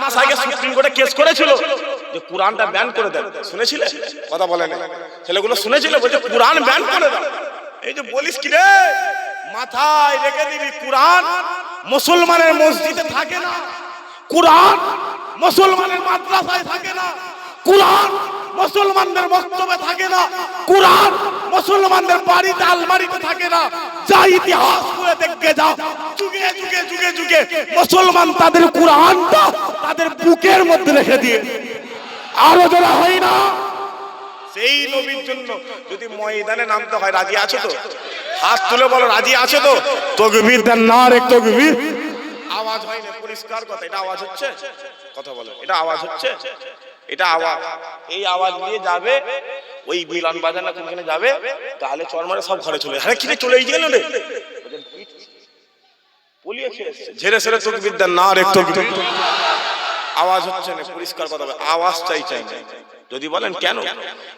মাস আগে সুপ্রিম কোর্টে কেস করেছিল যে কোরআনটা ব্যান করে দেন, শুনেছিলে? কথা বলে না ছেলেগুলো, শুনেছিলে? বলছে কোরআন ব্যান করে দাও। এই যে বলিস কি রে, মাথায় রেখে দিবি, কোরআন মুসলমানের মসজিদে থাকে না, কোরআন মুসলমানের মাদ্রাসায় থাকে না, কোরআন মুসলমানদের বক্তব্যে থাকে না, কোরআন মুসলমানদের বাড়িতে আলমারিতে থাকে না। যা ইতিহাস করে দেখে যাও, যুগে যুগে যুগে যুগে মুসলমান তাদের কোরআনটা তাদের বুকের মধ্যে রেখে দিয়ে আরো যারা হয় না। সেই নবীর জন্য যদি ময়দানে নামতে হয়, রাজি আছো তো? হাত তুলে বলো, রাজি আছো তো? তাকবীর দেন, নারে তাকবীর। আওয়াজ হয় না, পরিষ্কার কথা। এটা আওয়াজ হচ্ছে? কথা বলো, এটা আওয়াজ হচ্ছে? এটা আওয়াজ, এই আওয়াজ নিয়ে যাবে ওই মিলন বাজার না কোনখানে যাবে, তাহলে চরমারে সব ঘরে চলে। আরে কিরে চলে গেল রে, পলিয়ে খেয়েছে, ঝেড়ে ঝেড়ে তাকবীর দেন, নারে তাকবীর। আওয়াজ হচ্ছে না, পরিষ্কার কথা। আওয়াজ চাই চাই চাই। যদি বলেন কেন,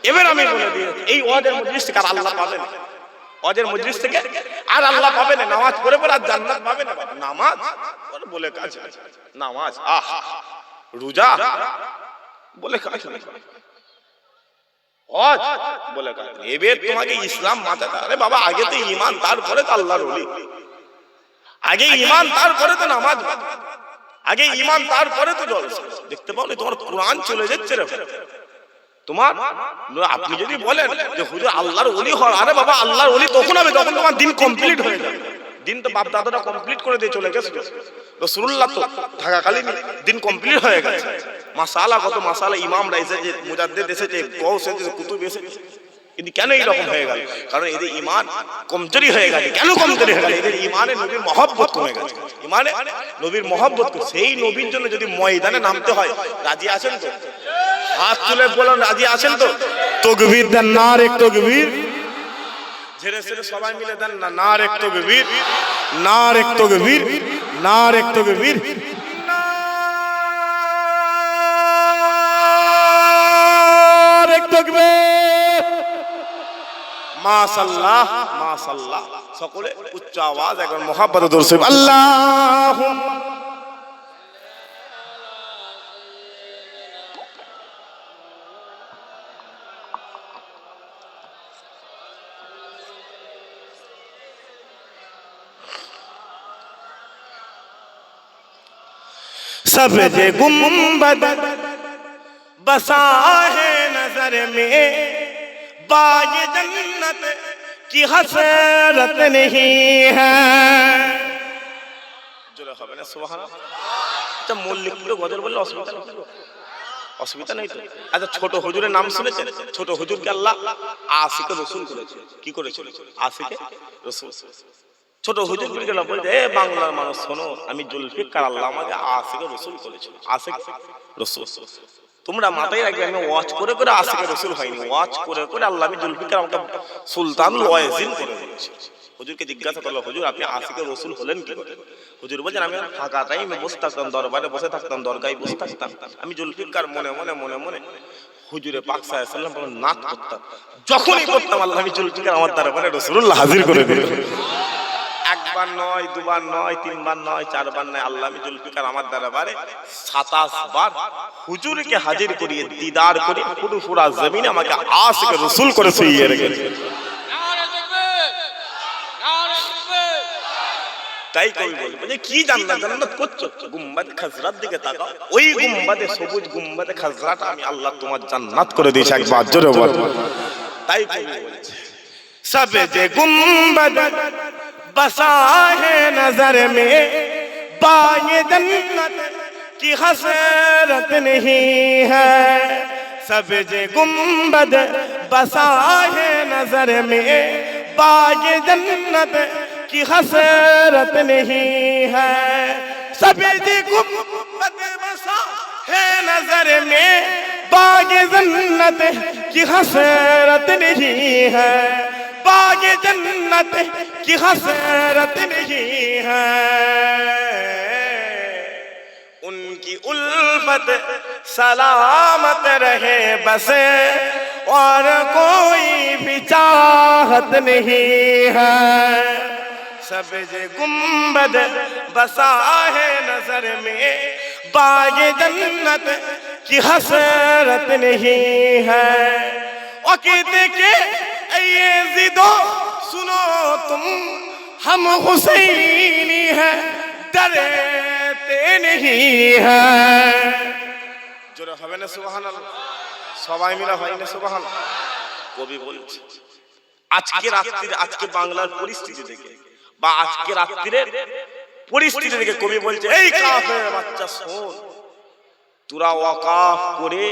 এবার আমি বলে দিই, এই ওয়াজের মজলিস থেকে আর আল্লাহ পাবে না, ওয়াজের মজলিস থেকে আর আল্লাহ পাবে না। নামাজ পড়ে পড়ে আর জান্নাত পাবে না। নামাজ বলে কাজ, নামাজ আহ রোজা বলে কাজ, হজ বলে কাজ। এবার তোমাকে ইসলাম মাথাতে, আরে বাবা আগে তো ঈমান, তারপরে তো আল্লাহর ওলি। আগে ঈমান, তারপরে তো নামাজ, আগে ঈমান, তারপরে তো জলসা। দেখতে পাও না তোমার কোরআন চলে যাচ্ছে রে তোমার। আপনি যদি বলেন যে হুজুর আল্লাহর ওলি হওয়ার, আরে বাবা আল্লাহর ওলি তখন হবে যখন তোমার দিন কমপ্লিট হয়ে যাবে। দিন তো বাপ দাদারা কমপ্লিট করে দিয়ে চলে গেছে, রাসূলুল্লাহ তো থাকাকালীন দিন কমপ্লিট হয়ে গেছে। মাসালা কত মাসালা, ইমামরা এসেছে, মুজাদ্দিদ এসেছে, গৌস এসেছে, কুতুব এসেছে। কিন্তু কেন এইরকম হয়ে গেল? কারণ এদের ঈমান কমজোরি হয়ে গেছে। কেন কমজোরি হয়ে গেল? এদের ঈমানে নবীর মহব্বত কমে গেছে। ঈমানে নবীর মহব্বত, সেই নবীর জন্য যদি ময়দানে নামতে হয়, রাজি আছেন তো? হাত তুলে বলুন, রাজি আছেন তো? তাকবীর দেন, নারে তাকবীর। ঝেড়ে ঝেড়ে সবাই মিলে দেন না, নারে তাকবীর, নারে তাকবীর, নারে তাকবীর, নারে তাকবীর। মাশাআল্লাহ মাশাআল্লাহ। সকলে উচ্চ আওয়াজ একবার মুহাব্বতে দরুদ শরীফ, আল্লাহুম্মা। सब जे गुंबद बसा है नजर में, बाग जन्नत की हसरत नहीं है। জোরে হবে না সুবহানাল্লাহ? আচ্ছা মল্লিকপুরে গজল বললে অসুবিধা নেই, অসুবিধা নেই তো? আচ্ছা ছোট হুজুরের নাম শুনেছেন? ছোট হুজুরকে আল্লাহ আশিকে রাসূল করেছে। কি করেছিল? আশিকে রাসূল। ছোট হুজুরকে না বলতে, এ বাংলার মানুষ শোনো, আমি জুলফিকার, আল্লাহ আমাকে আশিকে রাসূল করেছিল। আশিক রাসূল তোমরা মাথায় রাখবে, আমি ওয়াজ করে করে আশিকে রাসূল হয়নি, ওয়াজ করে করে আল্লাহ আমি জুলফিকার আমাকে সুলতানুল ওয়াইজিন করে দিয়েছে। হুজুরকে জিজ্ঞাসা করলো, হুজুর আপনি আশিকে রাসূল হলেন কি করে? হুজুর বলেন, আমি ফাঁকা টাইমে বসে থাকতাম, দরবারে বসে থাকতাম, দরগায় বসে থাকতাম, আমি জুলফিকার মনে মনে মনে মনে হুজুরে পাক সাল্লাল্লাহু আলাইহি ওয়াসাল্লাম নাত করতাম। যখনই করতাম আল্লাহ আমি জুলফিকার আমার দরবারে রাসূলুল্লাহ হাজির করে দিলেন। একবার নয়, দুবার নয়, তিনবার নয়, চারবার নয়, আল্লাহ আমি জুলফিকার আমার দরবারে 27 বার হুজুরকে হাজির করিয়ে দিদার করে পুরো জমিনে আমাকে আশিকে রাসূল করে শুইয়ে রেখেছে। তাই কই বলবো যে কি জান্নাত জান্নাত করছো? গুম্বাদে খাজরার দিকে তাকাও, ওই গুম্বাদে সবুজ গুম্বাদে খাজরাটা আমি আল্লাহ তোমার জান্নাত করে দিয়েছি। একবার জোরে বল। তাই কই বলছে, সব যে গুম্বাদ बसा है नजर में, बाग जन्नत की हसरत नहीं है। सब जे गुंबद बसा है नजर में, बाग जन्नत की हसरत नहीं है। सब जे गुंबद बसा है नजर में, बाग जन्नत की हसरत नहीं है। बाग जन्नत की हसरत नहीं है। उनकी उल्फत सलामत रहे बस, और कोई भी चाहत नहीं है। सब जे गुंबद बसा है नजर में, बागे जन्नत की हसरत नहीं है। और कहते कि ये जिदो सुनो तुम हम हुसैनी है डरते नहीं है। জোরে হবে না সুবহানাল্লাহ? সবাই মিলে হয় না সুবহানাল্লাহ? কবি বলছে আজকে রাত্রির, আজকে বাংলার পরিস্থিতি দেখে বা আজকে রাত্রির পরিস্থিতি দেখে কবি বলছে এই কাফের বাচ্চা শোন, তোরা ওয়াকাফ করে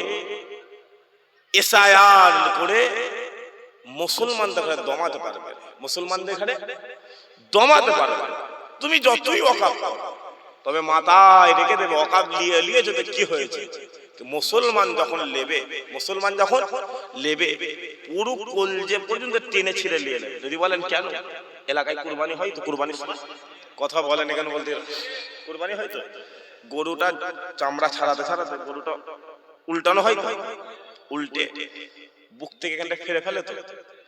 এসআইআর করে মুসলমানদের ঘরে দমাতে পারবে, মুসলমানদের ঘরে দমাতে পারবে। তুমি যতই ওয়াকাফ করো, তবে মাথায় রেখে দেবে ওয়াকাফ নিয়ে যদি কি হয়েছে, মুসলমান যখন লেবে, মুসলমান যখন লেবে পুরো কলজে পর্যন্ত টেনে ছিঁড়ে নিয়ে নেবে। যদি বলেন কেন, এলাকায় কুরবানি হয় তো, কুরবানি কথা বলেন কেন, বলতে কুরবানি হয় তো, গরুটা চামড়া ছাড়াতে ছাড়াতে গরুটা উল্টানো হয়, উল্টে বুক থেকে এখানটা ফেরে ফেলে তো,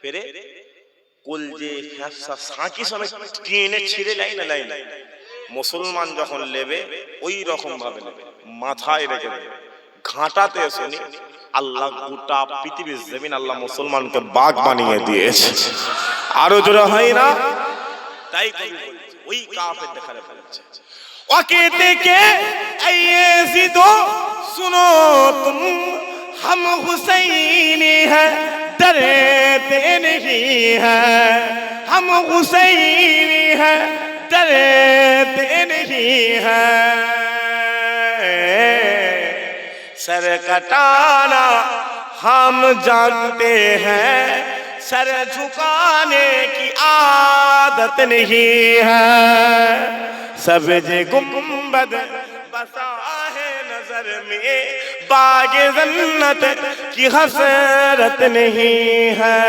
ফেরে কলজে ফ্যাপসা সাঁকি সমেত টেনে ছিঁড়ে লাই না লাই। মুসলমান যখন লেবে ওই রকম ভাবে নেবে, মাথায় রেখে দেবে। ঘাটাতে শুনি আল্লাহ গোটা পৃথিবীর জমিন আল্লাহ মুসলমানকে বাগ বানিয়ে দিয়েছে। আরো জোরে হয় না? তাই ওই কাফের দেখারে ফেলেছে। ও कहते के ये जिदो सुनो तुम हम हुसैनी है डरते नहीं है, हम हुसैनी है डरते नहीं है। सर कटाना हम जानते हैं, सर झुकाने की आदत नहीं है। सब्ज़ गुंबद बसा है नजर में, बागे जन्नत की हसरत नहीं है।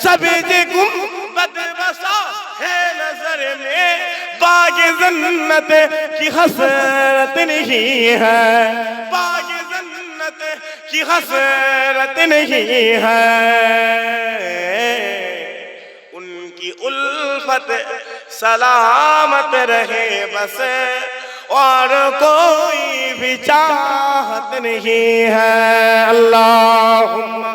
सब्ज़ गुंबद बसा है नजर में, बागे जन्नत की हसरत नहीं है, बागे जन्नत की हसरत नहीं है। उनकी उल्फत सलामत रहे बस, और कोई भी चाहत नहीं है। अल्लाहुम्मा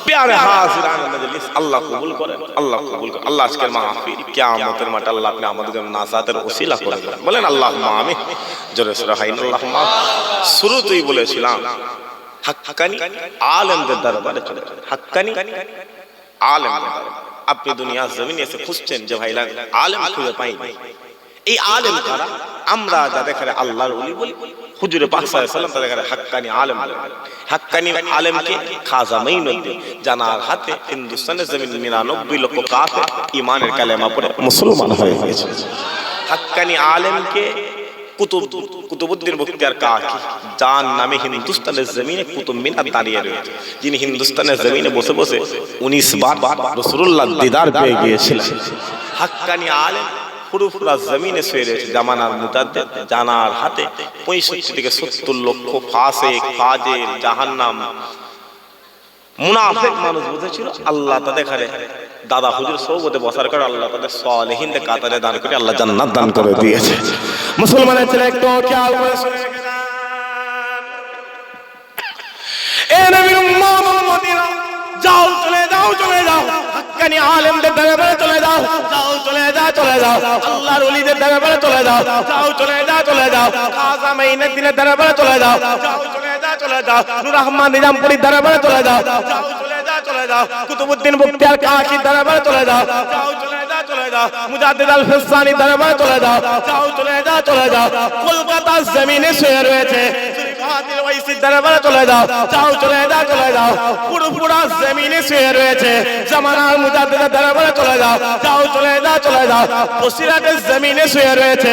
प्यारे हाजिरान मजलिस, अल्लाह कबूल करें, अल्लाह कबूल करें। अल्लाह আজকের মাহফিল কিয়ামতের মাঠে আল্লাহ আপনি আমাদের জন্য নাজাতের ওসিলা করে দেন, বলেন আল্লাহুম্মা আমিন। জোরে সুরা হাইন আল্লাহুম্মা। শুরুতেই বলেছিলাম হাক্কানি আলেমদের দরবারে চলে যান, হাক্কানি আলেমদের দরবারে। আপনি দুনিয়া জমিনে এসে খুঁজছেন যে ভাইরা আলেম খুঁজে পাইনি। এই আলেম কারা? আমরা যাদের ঘরে আল্লাহর ওলি বলি, হুজুরে পাক সাল্লাল্লাহু আলাইহি ওয়াসাল্লাম তাদের ঘরে হাক্কানি আলেম বলে। হাক্কানি আলেমকে খাজা মাইনুদ্দিন জানার হাতে হিন্দুস্তানের জমিন 99 লক্ষ কাফের ঈমানের কালেমা পড়ে মুসলমান হয়ে গেছে। হাক্কানি আলেমকে কুতুবউদ্দিন বখতিয়ার কাকি, যার নামে হিন্দুস্তানের জমিনে কুতুব মিনার দাঁড়িয়ে রয়েছে, যিনি হিন্দুস্তানের জমিনে বসে বসে 19 বার রাসূলুল্লাহ দিদার পেয়ে গিয়েছিলেন। হাক্কানি আলেম পুরোপুরা জমিনে শুয়ে রয়েছে জামানার মুতাদ্দিদ, জানার হাতে 65 থেকে 70 লক্ষ ফাসিক ফাজির জাহান্নাম মুনাফিক মানুষ বুঝেছিল। আল্লাহ তাদের ঘরে দাদা হুজুর সোহবতে বসার করে আল্লাহ তাদের সালেহিনদের কাতারে দান করে আল্লাহ জান্নাত দান করে দিয়েছে। মুসলমানের ছেলে একটু খেয়াল করে শুনে গেলেন, এ নবীর উম্মত উম্মতিরা, যাও চলে যাও চলে যাও, হাক্কানি আলেমদের দরবারে চলে যাও, যাও চলে যাও চলে যাও, আল্লাহর ওলিদের দরবারে চলে যাও, যাও চলে যাও চলে যাও, খাজা মাইনুদ্দিনের দরবারে চলে যাও, যাও চলে যাও চলে যাও, নূর আহমদ নিজামপুরীর দরবারে চলে যাও, যাও চলে যাও চলে যাও, কুতুবউদ্দিন বখতিয়ার কাকির দরবারে চলে যাও, যাও চলে যাও চলে যাও, মুজাদ্দিদ আল ফিসানির দরবারে চলে যাও, যাও চলে যাও চলে যাও, কলকাতার জমিনে শুয়ে রয়েছে দরবারে চলে যাও, যাও চলে যাও চলে যাও, পুরোপুরা জমিনে শুয়ে রয়েছে জামানার মুজাদ্দিদের দরবারে চলে যাও, যাও চলে যাও চলে যাও, বসিরাতের জমিনে শুয়ে রয়েছে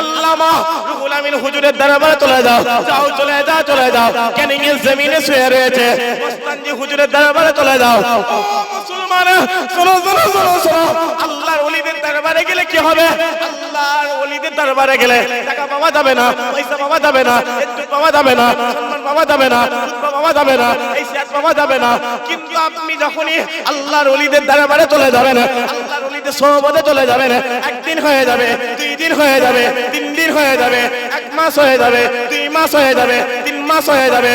আল্লামা রুহুল আমিন হুজুরের দরবারে চলে যাও, যাও চলে যাও চলে যাও, ক্যানিং এর জমিনে শুয়ে রয়েছে মস্তানজি হুজুরের দরবারে চলে যাও। ও মুসলমান মুসলমান শোনো শোনো শোনো শোনো, আল্লাহর ওলিদের দরবারে গেলে কি হবে? আল্লাহর ওলিদের দরবারে গেলে টাকা পাওয়া যাবে না, পয়সা পাওয়া যাবে না, ইজ্জত পাওয়া যাবে না, সম্মান পাওয়া যাবে না, রুতবা পাওয়া যাবে না, এই সিয়াত পাওয়া যাবে না। কিন্তু আপনি যখনই আল্লাহর ওলিদের দরবারে চলে যাবেন, আল্লাহর ওলিদের সোহবতে চলে যাবেন, একদিন হয়ে যাবে, 2 দিন হয়ে যাবে, 3 দিন হয়ে যাবে, 1 মাস হয়ে যাবে, 2 মাস হয়ে যাবে, 3 মাস হয়ে যাবে,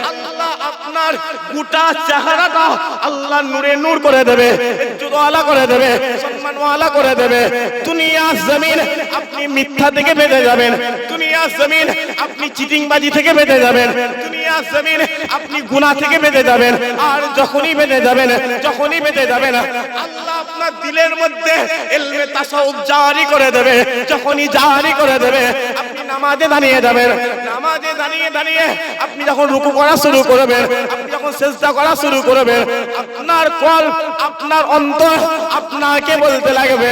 আল্লাহ আপনার গোটা চেহারাটা আল্লাহ নূরে নূর করে দেবে, ইজ্জতওয়ালা করে দেবে, সম্মানওয়ালা করে দেবে। দুনিয়া জমিন আপনি মিথ্যা থেকে বেঁচে যাবেন, দুনিয়া জমিন আপনি চিটিংবাজি থেকে বেঁচে যাবেন, দুনিয়া জমিন আপনি গুনাহ থেকে বেঁচে যাবেন। আর যখনই বেঁচে যাবেন, যখনই বেঁচে যাবেন, আল্লাহ আপনার দিলের মধ্যে ইলমে তাসাউফ জারি করে দেবে। যখনই জারি করে দেবে, আপনি নামাজে দাঁড়িয়ে যাবেন, নামাজে দাঁড়িয়ে দাঁড়িয়ে আপনি যখন রুকু করা শুরু করবেন, আপনি যখন সিজদা করা শুরু করবেন, আপনার কল, আপনার অন্তর আপনাকে বলতে লাগবে,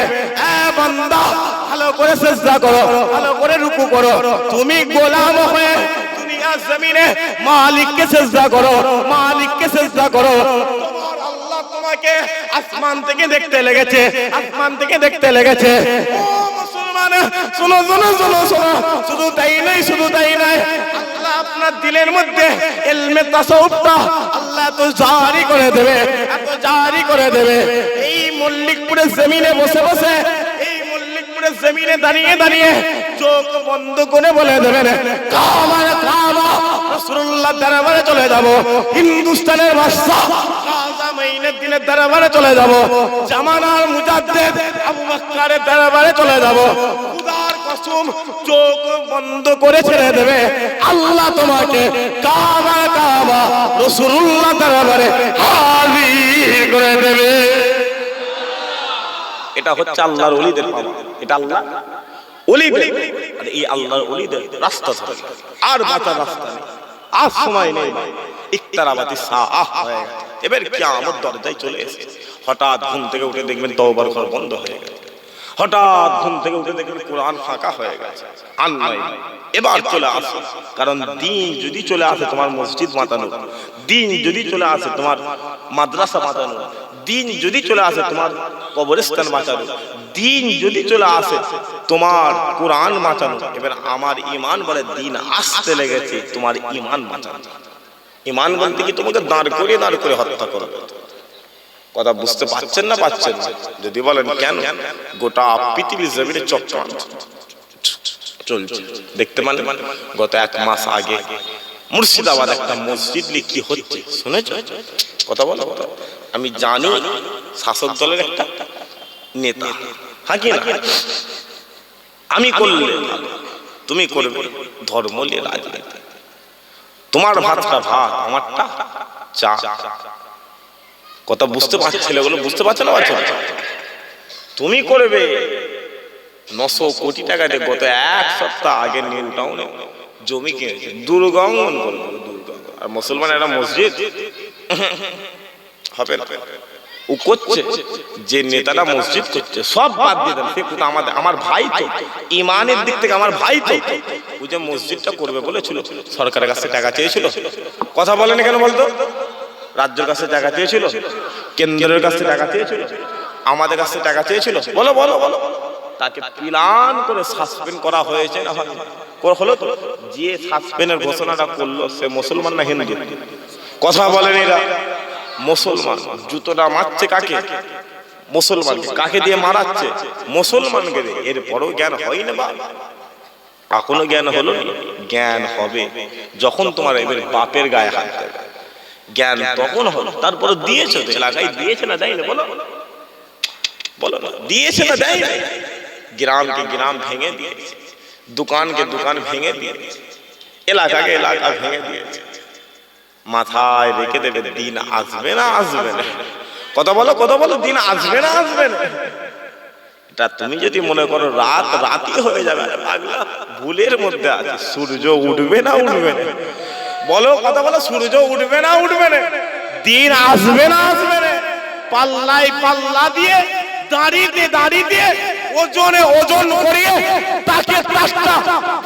এ বান্দা ভালো করে সিজদা করো, ভালো করে রুকু করো। তুমি গোলাম হয়ে দুনিয়া জমিনে মালিককে সিজদা করো, মালিককে সিজদা করো। তোমার আল্লাহ তোমাকে আসমান থেকে দেখতে লেগেছে, আসমান থেকে দেখতে লেগেছে। ও মুসলমান শোনো শোনো শোনো শোনো, শুধু তাই নাই, শুধু তাই নাই, আল্লাহ আপনার দিলের মধ্যে ইলমে তাসাউফটা আল্লাহ তো জারি করে দেবে, এত জারি করে দেবে। এই মল্লিকপুরের জমিনে বসে বসে, এই মল্লিকপুরের জমিনে দাঁড়িয়ে দাঁড়িয়ে চোখ বন্ধ করে বলে দেবেন, কাবা কাবা রাসূলুল্লাহ দরবারে চলে যাব, হিন্দুস্তানের বাদশা রাজা মাইনুদ্দিনের দরবারে চলে যাব, জামানার মুজাদ্দিদ আবু বকরের দরবারে চলে যাব। খোদার কসম চোখ বন্ধ করে ছেড়ে দেবে, আল্লাহ তোমাকে কাবা কাবা রাসূলুল্লাহ দরবারে হাজির করে দেবে। এটা হচ্ছে আল্লাহর ওলিদের পাওয়া, এটা আল্লাহ ওলিদের। আর এই আল্লাহর ওলিদের রাস্তা ধরে আর বাঁচার রাস্তা নেই, আর সময় নেই, ইকতারাবাতি সাআহ হয়ে গেছে, এবার কিয়ামত দরজায় চলে এসেছে। হঠাৎ ঘুম থেকে উঠে দেখবেন তওবার ঘর বন্ধ হয়ে গেছে, হঠাৎ ঘুম থেকে উঠে দেখবেন কোরআন ফাঁকা হয়ে গেছে, আর নাই। এবার চলে আসো, কারণ দিন যদি চলে আসে তোমার মসজিদ মাতানো, দিন যদি চলে আসে তোমার মাদ্রাসা মাতানো, দিন যদি চলে আসে তোমার কবরস্থান বাঁচানো, দিন যদি চলে আসে তোমার কোরআন বাঁচানো, এবার আমার ঈমান বলে দিন আসতে লেগেছে তোমার ঈমান বাঁচানো। ঈমান বলতে কি তোমাকে দাঁড় করে হত্যা করবে। কথা বুঝতে পারছেন না পাচ্ছেন না? যদি বলেন কেন, গোটা পৃথিবীর জমিনে চক্কর চলছে। দেখতে মানে গত 1 মাস আগে মুর্শিদাবাদ একটা মসজিদ নিয়ে কি হচ্ছে শুনেছ? কথা বলো, আমি জানি শাসক দলের একটা নেতা, হ্যাঁ কি না? আমি করলে তুমি করবে, ধর্ম নিয়ে রাজনীতি, তোমার ভাতটা ভাত, আমারটা চা। কথা বুঝতে পারছে, এগুলো বুঝতে পারছে না? পারছে? তুমি করবে 900 কোটি টাকা দিয়ে গত 1 সপ্তাহ আগে নিউ টাউনে জমি কিনেছে, দুর্গঙ্গন করবে, আর মুসলমান একটা মসজিদ হবে না। ও করছে, যে নেতাটা মসজিদ করছে সব বাদ দিয়ে দেন, সে কোথা আমার ভাই তো, ইমানের দিক থেকে আমার ভাই তো। ও যে মসজিদটা করবে বলেছিল, সরকারের কাছে টাকা চেয়েছিল, কথা বলেন কেন বলতো? রাজ্যের কাছে টাকা চেয়েছিল, কেন্দ্রের কাছে টাকা চেয়েছিল, আমাদের কাছে টাকা চেয়েছিল, বলো বলো বলো। তাকে প্ল্যান করে সাসপেন্ড করা হয়েছে না হলো তো? যে সাসপেন্ডের ঘোষণাটা করলো সে মুসলমান না হিন্দু? কথা বলেন এরা। মুসলমান জুতোটা মারছে কাকে? মুসলমানকে। কাকে দিয়ে মারাচ্ছে? মুসলমানকে দিয়ে। এরপরও জ্ঞান হয় না বা এখনো জ্ঞান হলো না? জ্ঞান হবে যখন তোমার এবার বাপের গায়ে হাত দেবে, জ্ঞান তখন হলো। তারপরে দিয়েছে তো, এলাকায় দিয়েছে না দেয় না? বলো বলো না, দিয়েছে না দেয় না? গ্রামকে গ্রাম ভেঙে দিয়েছে, দোকানকে দোকান ভেঙে দিয়েছে, এলাকাকে এলাকা ভেঙে দিয়েছে। মাথায় রেখে দেবে দিন আসবে না আসবে না? কথা বলো কথা বলো, দিন আসবে না আসবে না? এটা তুমি যদি মনে করো রাত রাতই হয়ে যাবে, পাগলা ভুলের মধ্যে আছে। সূর্য উঠবে না উঠবে না? বলো কথা বলো, সূর্য উঠবে না উঠবে না? দিন আসবে না আসবে না? পাল্লাই পাল্লা দিয়ে, দাঁড়িয়ে দাঁড়িয়ে, ওজনে ওজন করিয়ে তাকে তাকটা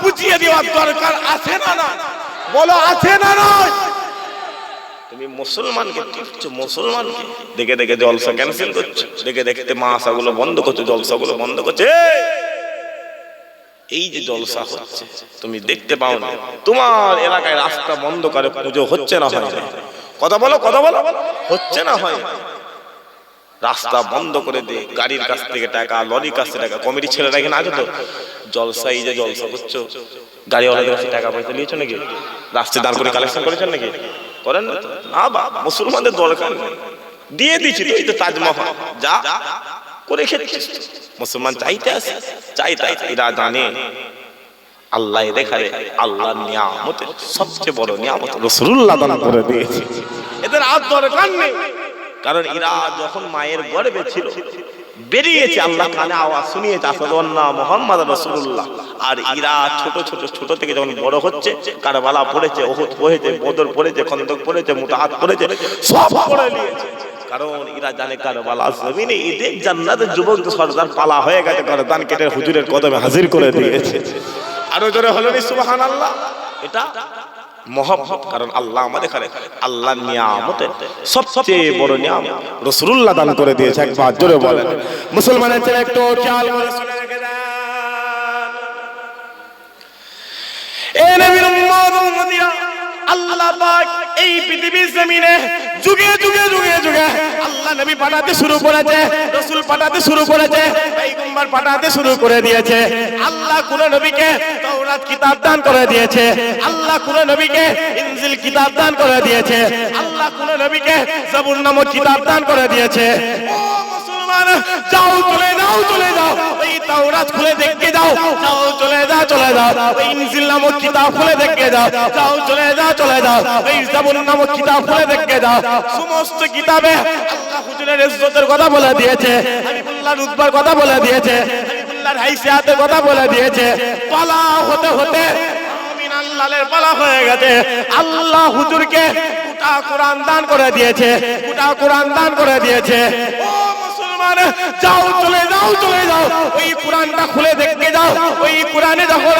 বুঝিয়ে দেওয়ার দরকার আছে না না? বলো আছে না নয়? তুমি মুসলমানকে টিপছো, মুসলমানকে দেখে দেখে জলসা ক্যান্সেল করছো, দেখে দেখতে মাসাগুলো বন্ধ করছো, জলসাগুলো বন্ধ করছে। এই যে জলসা হচ্ছে তুমি দেখতে পাও না, তোমার এলাকায় রাস্তা বন্ধ করে পুজো হচ্ছে না হয়? কথা বলো, কথা বলো, হচ্ছে না হয়? রাস্তা বন্ধ করে দে, গাড়ির কাছ থেকে টাকা, লরির কাছ থেকে টাকা, কমিটি ছেলেরা এখানে আছে তো, জলসা এই যে জলসা করছো, গাড়িওয়ালাদের কাছে টাকা পয়সা নিয়েছো নাকি? রাস্তায় দাঁড় করে কালেকশন করেছেন নাকি? করেন না তো? না বাবা, মুসলমানদের দরকার নেই, দিয়ে দিচ্ছি তো তাজমহল যা করে খেয়েছিস। মুসলমান চাইতে আছে, চাইতে এরা জানে আল্লাহ এদের খারে আল্লাহর নিয়ামতের সবচেয়ে বড় নিয়ামত রাসূলুল্লাহ দান করে দিয়েছে। এদের আর দরকার নেই, কারণ এরা যখন মায়ের গর্ভে ছিল বেরিয়েছে, আল্লাহ কানে আওয়াজ শুনিয়েছে আশহাদু আন্না মুহাম্মাদুর রাসূলুল্লাহ। আর এরা ছোট ছোট ছোট থেকে যখন বড় হচ্ছে, কারবালা পড়েছে, উহুদ পড়েছে, বদর পড়েছে, খন্দক পড়েছে, মুতাহাদ পড়েছে, সব পড়ে নিয়েছে। কারণ এরা জানে কারবালা জমিনে ঈদের জান্নাতের যুবক সরদার পালা হয়ে গেছে, গর্দান কেটে হুজুরের কদমে হাজির করে দিয়েছে। আরো জোরে হলো নি সুবহানাল্লাহ। এটা মহব্বত, কারণ আল্লাহ আমাদের এখানে আল্লাহর নিয়ামতের সবচেয়ে বড় নিয়ামত রাসূলুল্লাহ দান করে দিয়েছে। একবার জোরে বলেন মুসলমানের ছেলে, একটু খেয়াল করে শুনে রেখে দেন। এ নবীর উম্মত উম্মতিরা, আল্লাহ পাক এই পৃথিবীর জমিনে যুগে যুগে যুগে যুগে আল্লাহ নবী পাঠাতে শুরু করেছে, রাসূল পাঠাতে শুরু করেছে, পয়গম্বর পাঠাতে শুরু করে দিয়েছে। আল্লাহ কোন নবীকে তাওরাত কিতাব দান করে দিয়েছে, আল্লাহ কোন নবীকে ইনজিল কিতাব দান করে দিয়েছে, আল্লাহ কোন নবীকে জাবুর নামক কিতাব দান করে দিয়েছে। ও মুসলমান, যাও চলে যাও, চলে যাও, ওই তাওরাত খুলে দেখে যাও, যাও চলে যাও, চলে যাও, ওই ইনজিল নামক কিতাব খুলে দেখে যাও, যাও চলে যাও, চলে যাও, ওই জাবুর নামক কিতাব খুলে দেখে যাও। সমস্ত কিতাবে আল্লাহ হুজুরের ইজ্জতের কথা বলে দিয়েছে, হাবিবুল্লাহর রুতবার কথা বলে দিয়েছে, হাবিবুল্লাহর হাইসিয়াতের কথা বলে দিয়েছে। পালা হতে হতে আমিন আল্লাহর পালা হয়ে গেছে। আল্লাহ হুজুরকে গোটা কোরআন দান করে দিয়েছে, গোটা কোরআন দান করে দিয়েছে। ও মুসলমান, যাও চলে যাও, চলে যাও, ওই কোরআনটা খুলে দেখতে যাও, ওই কোরআনে যখন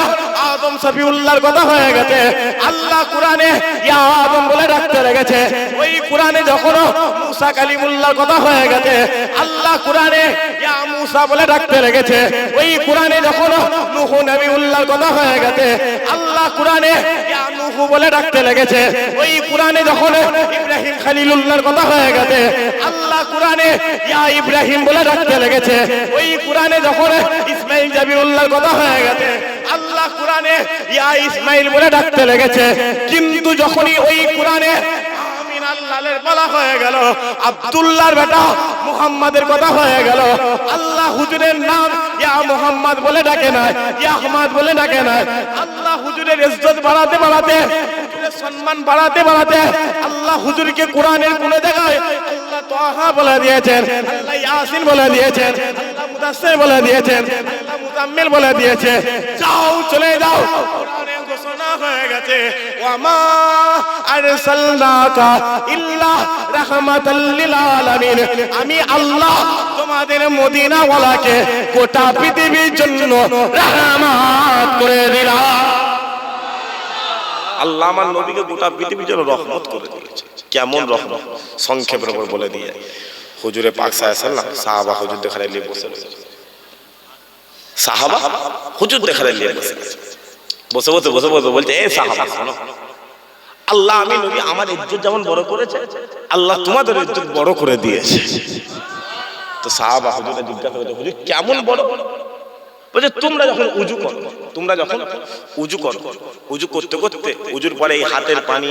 আদম সফিউল্লাহর কথা হয়ে গেছে, আল্লাহ কোরআনে ইয়া আদম বলে ডাকতে লেগেছে। ওই কোরআনে যখন মুসা কালিমুল্লাহর কথা হয়ে গেছে, আল্লাহ কোরআনে ইয়া মুসা বলে ডাকতে লেগেছে। ওই কোরআনে যখন নূহ নবিউল্লাহর কথা হয়ে গেছে, আল্লাহ কোরআনে ইয়া নূহ বলে ডাকতে লেগেছে। ওই কোরআনে যখন ইব্রাহিম খলিলুল্লাহর কথা হয়ে গেছে, আল্লাহ কোরআনে ইয়া ইব্রাহিম বলে ডাকতে লেগেছে। ওই কোরআনে যখন ইসমাঈল জাবিউল্লাহর কথা হয়ে গেছে, আল্লাহ কোরআনে ইয়া ইসমাঈল বলে ডাকতে লেগেছে। কিন্তু যখনই ওই কোরআনে আমিন আল্লাহর বলা হয়ে গেল, আব্দুল্লাহর বেটা মুহাম্মাদের কথা হয়ে গেল, আল্লাহ হুজুরের নাম ইয়া মুহাম্মদ বলে ডাকে না, ইয়া আহমদ বলে ডাকে না। আল্লাহ হুজুরের ইজ্জত বাড়াতে বাড়াতে, হুজুরের সম্মান বাড়াতে বাড়াতে, আল্লাহ হুজুরকে কোরআনের কোন জায়গায় আল্লাহ তাহা বলে দিয়েছেন, আল্লাহ ইয়াসিন বলে দিয়েছেন, আল্লাহ মুদাসসির বলে দিয়েছেন, আল্লাহ মুজাম্মিল বলে দিয়েছে। যাও চলে যাও, কোরআনে ঘোষণা হয়ে গেছে, ওয়ামা আরসালনাকা ইল্লা রাহমাতাল লিল আলামিন। আমি আল্লাহ তোমাদের মদিনা ওয়ালাকে গোটা পৃথিবীর জন্য রহমত করে দিলাম। আল্লাহ আমার নবীকে গোটা পৃথিবীর জন্য রহমত করে দিয়েছে। কেমন রহমত সংক্ষেপের উপর বলে দিয়ে, হুজুরে পাক সাল্লাল্লাহু সাহাবা হুজুর দেখারে নিয়ে বসে রয়েছে, সাহাবা হুজুর দেখারে নিয়ে বসে বসে বসে বসে বসে বলছে, এ সাহাবা শোনো, আল্লাহ আমি নবী আমার ইজ্জত যেমন বড় করেছে, আল্লাহ তোমাদের ইজ্জত বড় করে দিয়েছে। তো সাহাবা হুজুরে জিজ্ঞাসা করছে, হুজুর কেমন বড়? বলছে তোমরা যখন উজু করো, তোমরা যখন উজু করো, উজু করতে করতে উজুর পরে এই হাতের পানি